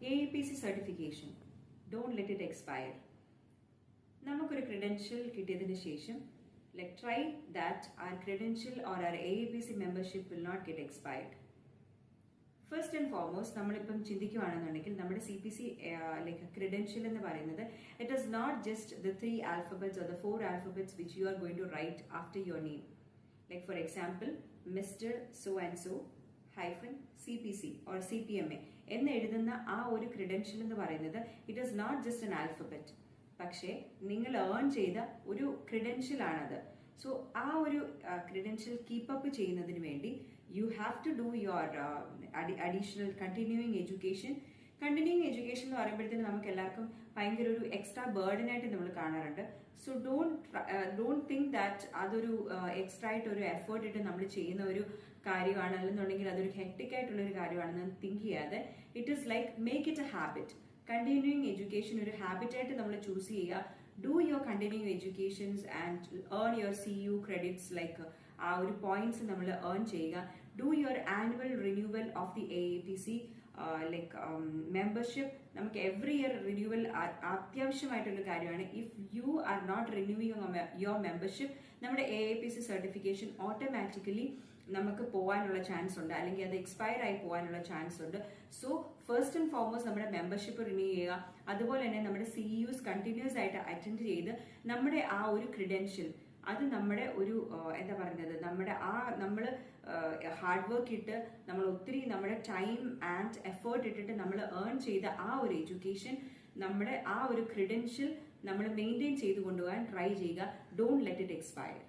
AAPC certification. Don't let it expire. നമുക്കൊരു credential കിട്ടിയതിന് ശേഷം try that our credential or our AAPC membership will not get expired. First and foremost, നമ്മളിപ്പം ചിന്തിക്കുകയാണെന്നുണ്ടെങ്കിൽ നമ്മുടെ CPC credential എന്ന് പറയുന്നത് it is not just the 3 alphabets or the 4 alphabets which you are going to write after your name. Like for example, Mr. So and so -CPC or CPMA എന്ന് എഴുതുന്ന ആ ഒരു credential എന്ന് പറയുന്നത് it is not just an alphabet. പക്ഷേ നിങ്ങൾ earn ചെയ്ത ഒരു ക്രെഡൻഷ്യൽ ആണത്. സോ ആ ഒരു ക്രെഡൻഷ്യൽ കീപ്പപ്പ് ചെയ്യുന്നതിന് വേണ്ടി you have to do your additional continuing education. Continuing education എന്ന് പറയുമ്പോഴത്തേന് നമുക്ക് എല്ലാവർക്കും ഭയങ്കര ഒരു എക്സ്ട്രാ ബേർഡൻ ആയിട്ട് നമ്മൾ കാണാറുണ്ട്. സോ ഡോണ്ട് തിങ്ക് ദാറ്റ് അതൊരു എക്സ്ട്രാ ആയിട്ട് ഒരു എഫേർട്ട് ഇട്ട് നമ്മൾ ചെയ്യുന്ന ഒരു കാര്യമാണ്, അല്ലെന്നുണ്ടെങ്കിൽ അതൊരു ഹെക്ടിക് ആയിട്ടുള്ള ഒരു കാര്യമാണെന്ന് തിങ്ക് ചെയ്യാതെ it is like make it a habit. Continuing education ഒരു ഹാബിറ്റായിട്ട് നമ്മൾ ചൂസ് ചെയ്യുക. Do your continuing educations and earn your CU credits, like ആ ഒരു പോയിന്റ്സ് നമ്മൾ ഏൺ ചെയ്യുക. Do your annual renewal of the AAPC membership. നമുക്ക് എവറി ഇയർ റിന്യൂവൽ അത്യാവശ്യമായിട്ടുള്ള കാര്യമാണ്. If you are not renewing your membership, നമ്മുടെ AAPC certification automatically നമുക്ക് പോകാനുള്ള ചാൻസ് ഉണ്ട്, അല്ലെങ്കിൽ അത് എക്സ്പയർ ആയി പോകാനുള്ള ചാൻസ് ഉണ്ട്. സോ ഫസ്റ്റ് ആൻഡ് ഫോർമോസ്റ്റ് നമ്മുടെ മെമ്പർഷിപ്പ് റിന്യൂ ചെയ്യുക. അതുപോലെ തന്നെ നമ്മുടെ CUs കണ്ടിന്യൂസ് ആയിട്ട് അറ്റൻഡ് ചെയ്ത് നമ്മുടെ ആ ഒരു ക്രെഡൻഷ്യൽ അത് നമ്മുടെ ഒരു എന്താ പറയുന്നത്, നമ്മൾ ഹാർഡ് വർക്ക് ഇട്ട് നമ്മൾ ഒത്തിരി നമ്മുടെ ടൈം ആൻഡ് എഫേർട്ട് ഇട്ടിട്ട് നമ്മൾ ഏൺ ചെയ്ത ആ ഒരു എഡ്യൂക്കേഷൻ, നമ്മുടെ ആ ഒരു ക്രെഡൻഷ്യൽ നമ്മൾ മെയിൻറ്റെയിൻ ചെയ്ത് കൊണ്ടുപോകാൻ ട്രൈ ചെയ്യുക. Don't let it expire.